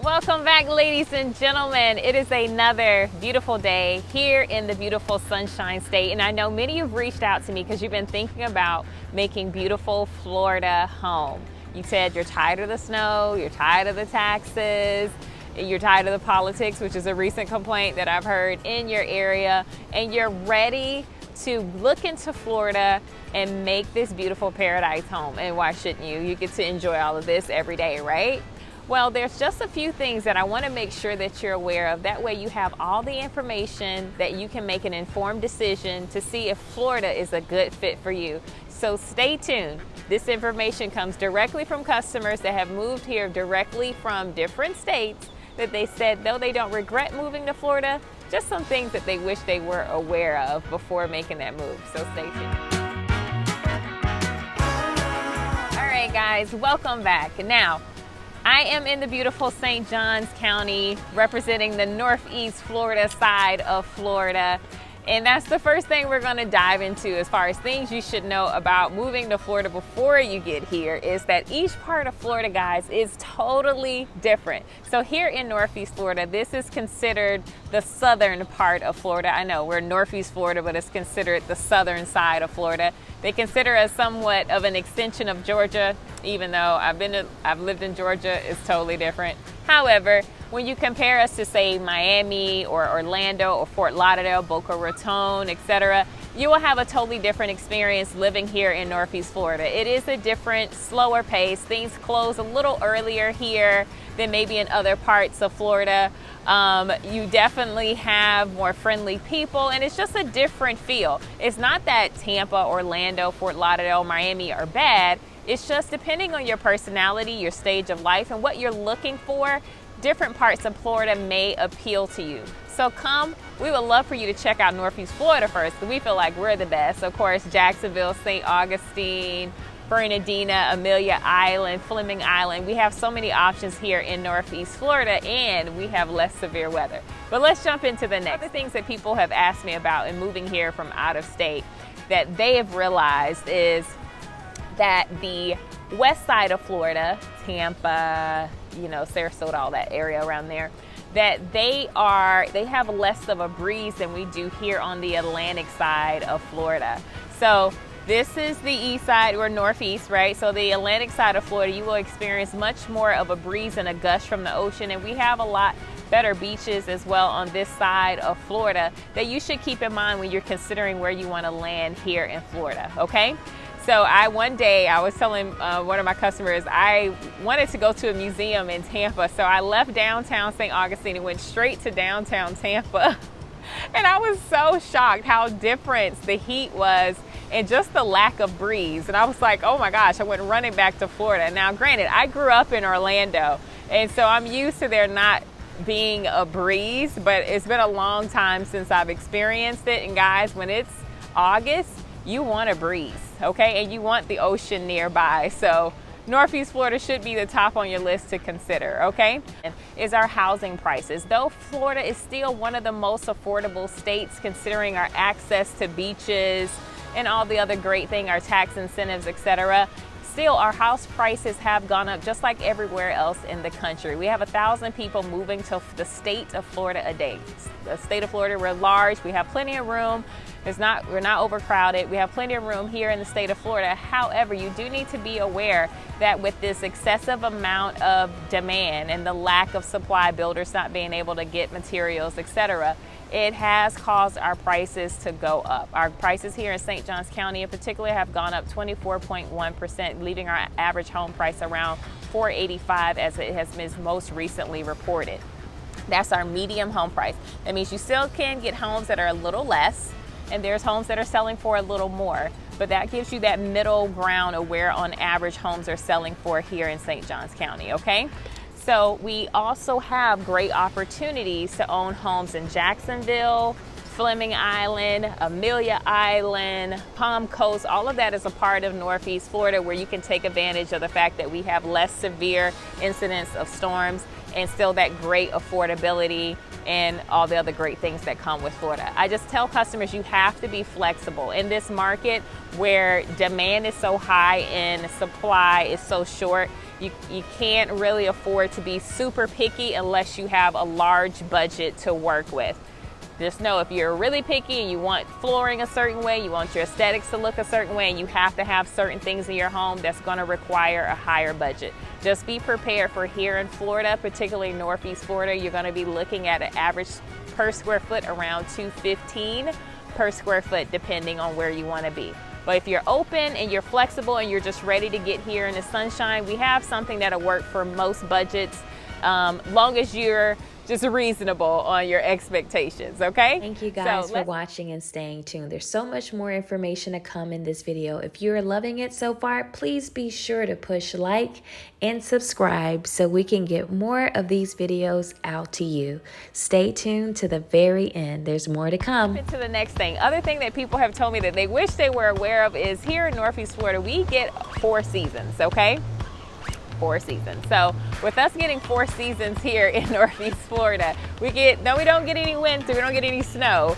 Welcome back, ladies and gentlemen. It is another beautiful day here in the beautiful Sunshine State. And I know many of you have reached out to me because you've been thinking about making beautiful Florida home. You said you're tired of the snow, you're tired of the taxes, you're tired of the politics, which is a recent complaint that I've heard in your area, and you're ready to look into Florida and make this beautiful paradise home. And why shouldn't you? You get to enjoy all of this every day, right? Well, there's just a few things that I want to make sure that you're aware of. That way you have all the information that you can make an informed decision to see if Florida is a good fit for you. So stay tuned. This information comes directly from customers that have moved here directly from different states that they said, though they don't regret moving to Florida, just some things that they wish they were aware of before making that move. So stay tuned. All right, guys, welcome back. Now, I am in the beautiful St. Johns County representing the Northeast Florida side of Florida. And that's the first thing we're going to dive into as far as things you should know about moving to Florida before you get here is that each part of Florida, guys, is totally different. So here in Northeast Florida, this is considered the southern part of Florida. I know we're Northeast Florida, but it's considered the southern side of Florida. They consider us somewhat of an extension of Georgia, even though I've lived in Georgia. It's totally different. However, when you compare us to, say, Miami or Orlando or Fort Lauderdale, Boca Raton, etc., you will have a totally different experience living here in Northeast Florida. It is a different, slower pace. Things close a little earlier here than maybe in other parts of Florida. You definitely have more friendly people, and it's just a different feel. It's not that Tampa, Orlando, Fort Lauderdale, Miami are bad. It's just depending on your personality, your stage of life, and what you're looking for, different parts of Florida may appeal to you. So we would love for you to check out Northeast Florida first, because we feel like we're the best. Of course, Jacksonville, St. Augustine, Bernardina, Amelia Island, Fleming Island. We have so many options here in Northeast Florida, and we have less severe weather. But let's jump into the next. Other things that people have asked me about in moving here from out of state that they have realized is that the west side of Florida, Tampa, Sarasota, all that area around there, that they have less of a breeze than we do here on the Atlantic side of Florida. So this is the east side, or northeast, right? So the Atlantic side of Florida, you will experience much more of a breeze and a gush from the ocean, and we have a lot better beaches as well on this side of Florida that you should keep in mind when you're considering where you want to land here in Florida, okay? So one day I was telling one of my customers I wanted to go to a museum in Tampa. So I left downtown St. Augustine and went straight to downtown Tampa. And I was so shocked how different the heat was and just the lack of breeze. And I was like, oh my gosh, I went running back to Florida. Now, granted, I grew up in Orlando, and so I'm used to there not being a breeze, but it's been a long time since I've experienced it. And guys, when it's August, you want a breeze, okay? And you want the ocean nearby. So Northeast Florida should be the top on your list to consider, okay? Is our housing prices. Though Florida is still one of the most affordable states considering our access to beaches and all the other great things, our tax incentives, etc., still our house prices have gone up just like everywhere else in the country. We have 1,000 people moving to the state of Florida a day. The state of Florida, we're large, we have plenty of room. We're not overcrowded. We have plenty of room here in the state of Florida. However, you do need to be aware that with this excessive amount of demand and the lack of supply, builders not being able to get materials, etc., it has caused our prices to go up. Our prices here in St. Johns County in particular have gone up 24.1%, leaving our average home price around $485 as it has been most recently reported. That's our medium home price. That means you still can get homes that are a little less, and there's homes that are selling for a little more, but that gives you that middle ground of where on average homes are selling for here in St. Johns County, okay? So we also have great opportunities to own homes in Jacksonville, Fleming Island, Amelia Island, Palm Coast. All of that is a part of Northeast Florida where you can take advantage of the fact that we have less severe incidents of storms and still that great affordability and all the other great things that come with Florida. I just tell customers you have to be flexible in this market where demand is so high and supply is so short. You can't really afford to be super picky unless you have a large budget to work with. Just know if you're really picky and you want flooring a certain way, you want your aesthetics to look a certain way, and you have to have certain things in your home, that's going to require a higher budget. Just be prepared for here in Florida, particularly Northeast Florida, you're going to be looking at an average per square foot around $215 per square foot, depending on where you want to be. But if you're open and you're flexible and you're just ready to get here in the sunshine, we have something that'll work for most budgets, long as you're just reasonable on your expectations, okay? Thank you guys for watching and staying tuned. There's so much more information to come in this video. If you're loving it so far, please be sure to push like and subscribe so we can get more of these videos out to you. Stay tuned to the very end. There's more to come. To the next thing. Other thing that people have told me that they wish they were aware of is here in Northeast Florida, we get 4 seasons, okay? 4 seasons. So with us getting 4 seasons here in Northeast Florida, we don't get any winter, we don't get any snow.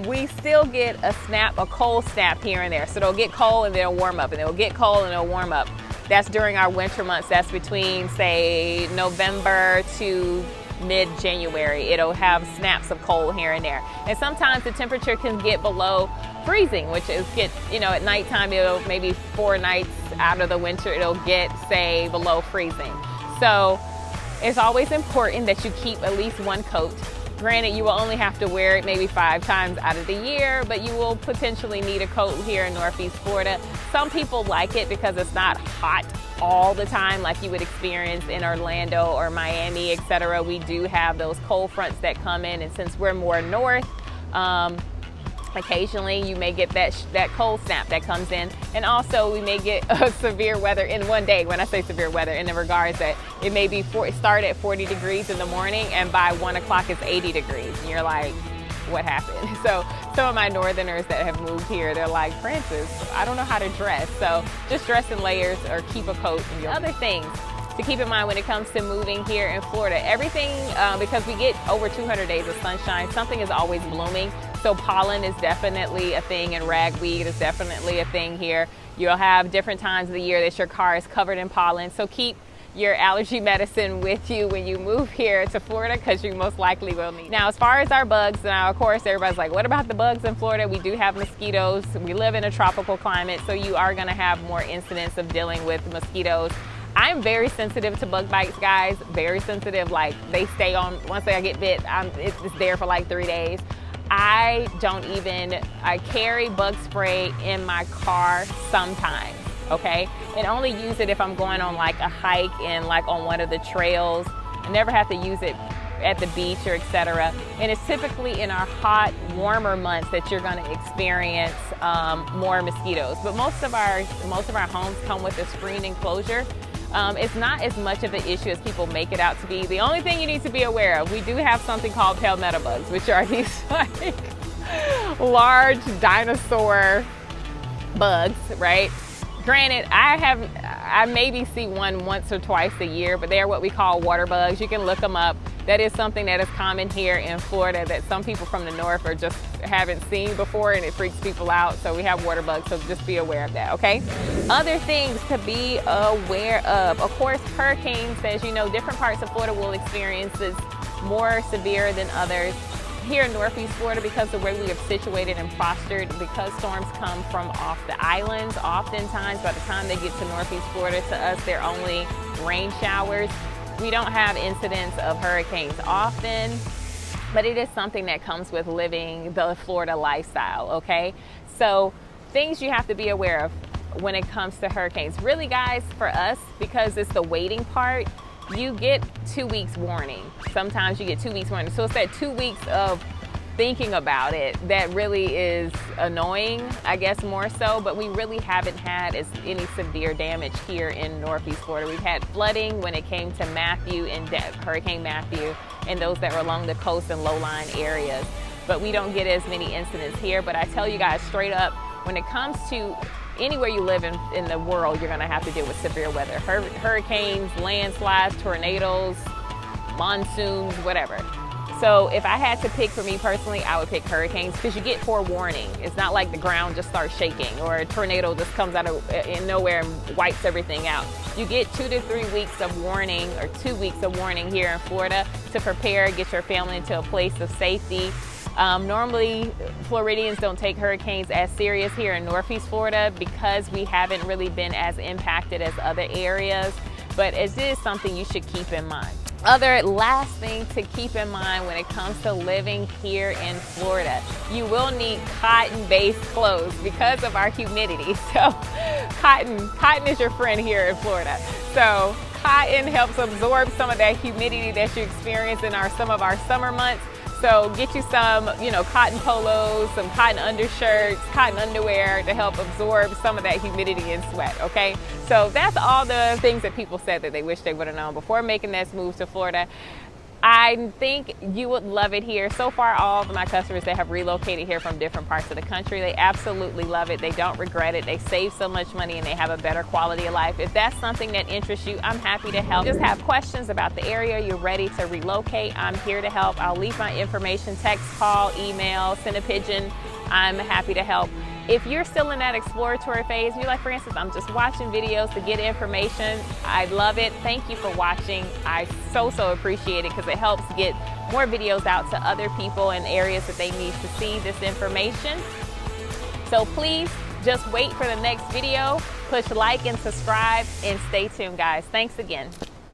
We still get a cold snap here and there. So it'll get cold and then it'll warm up, and it'll get cold and it'll warm up. That's during our winter months. That's between, say, November to mid-January. It'll have snaps of cold here and there. And sometimes the temperature can get below freezing, which is at nighttime, it'll maybe 4 nights out of the winter, it'll get, say, below freezing. So it's always important that you keep at least 1 coat. Granted, you will only have to wear it maybe 5 times out of the year, but you will potentially need a coat here in Northeast Florida. Some people like it because it's not hot all the time like you would experience in Orlando or Miami, etc. We do have those cold fronts that come in, and since we're more north, occasionally you may get that cold snap that comes in, and also we may get severe weather in one day. When I say severe weather, in the regards that it may be start at 40 degrees in the morning and by 1 o'clock it's 80 degrees, and you're like, what happened? So some of my northerners that have moved here, they're like, Francis, I don't know how to dress. So just dress in layers or keep a coat. And other things to keep in mind when it comes to moving here in Florida, everything, because we get over 200 days of sunshine, something is always blooming. So pollen is definitely a thing, and ragweed is definitely a thing here. You'll have different times of the year that your car is covered in pollen. So keep your allergy medicine with you when you move here to Florida, because you most likely will need. Now, as far as our bugs, now of course everybody's like, what about the bugs in Florida? We do have mosquitoes. We live in a tropical climate, so you are going to have more incidents of dealing with mosquitoes. I'm very sensitive to bug bites, guys. Very sensitive. Like, they stay on. Once I get bit, it's there for like 3 days. I carry bug spray in my car sometimes, okay? And only use it if I'm going on like a hike and like on one of the trails. I never have to use it at the beach or etc. And it's typically in our hot, warmer months that you're going to experience more mosquitoes. But most of our homes come with a screened enclosure. It's not as much of an issue as people make it out to be. The only thing you need to be aware of, we do have something called palmetto bugs, which are these like large dinosaur bugs, right? Granted, I maybe see one once or twice a year, but they're what we call water bugs. You can look them up. That is something that is common here in Florida that some people from the north are just haven't seen before, and it freaks people out. So we have water bugs, so just be aware of that, okay? Other things to be aware of course, hurricanes. As you know, different parts of Florida will experience this more severe than others. Here in Northeast Florida, because of where we are situated and postured, because storms come from off the islands, oftentimes by the time they get to Northeast Florida, to us, they're only rain showers. We don't have incidents of hurricanes often, but it is something that comes with living the Florida lifestyle, okay? So things you have to be aware of when it comes to hurricanes. Really, guys, for us, because it's the waiting part, you get 2 weeks warning. Sometimes you get 2 weeks warning. So it's that 2 weeks of thinking about it that really is annoying, I guess, more so. But we really haven't had any severe damage here in Northeast Florida. We've had flooding when it came to Matthew and Hurricane Matthew, and those that were along the coast and low-lying areas. But we don't get as many incidents here. But I tell you guys straight up, when it comes to anywhere you live in the world, you're going to have to deal with severe weather. Hurricanes, landslides, tornadoes, monsoons, whatever. So if I had to pick for me personally, I would pick hurricanes because you get forewarning. It's not like the ground just starts shaking or a tornado just comes out of in nowhere and wipes everything out. You get 2 to 3 weeks of warning, or 2 weeks of warning here in Florida to prepare, get your family into a place of safety. Normally, Floridians don't take hurricanes as serious here in Northeast Florida because we haven't really been as impacted as other areas, but it is something you should keep in mind. Other last thing to keep in mind when it comes to living here in Florida, you will need cotton-based clothes because of our humidity. So cotton is your friend here in Florida. So cotton helps absorb some of that humidity that you experience in some of our summer months. So get you some, cotton polos, some cotton undershirts, cotton underwear to help absorb some of that humidity and sweat, okay? So that's all the things that people said that they wish they would have known before making this move to Florida. I think you would love it here. So far, all of my customers that have relocated here from different parts of the country, they absolutely love it. They don't regret it. They save so much money and they have a better quality of life. If that's something that interests you, I'm happy to help. Just have questions about the area, you're ready to relocate, I'm here to help. I'll leave my information, text, call, email, send a pigeon. I'm happy to help. If you're still in that exploratory phase, you're like, for instance, I'm just watching videos to get information, I love it. Thank you for watching. I so appreciate it because it helps get more videos out to other people in areas that they need to see this information. So please just wait for the next video, push like and subscribe, and stay tuned, guys. Thanks again.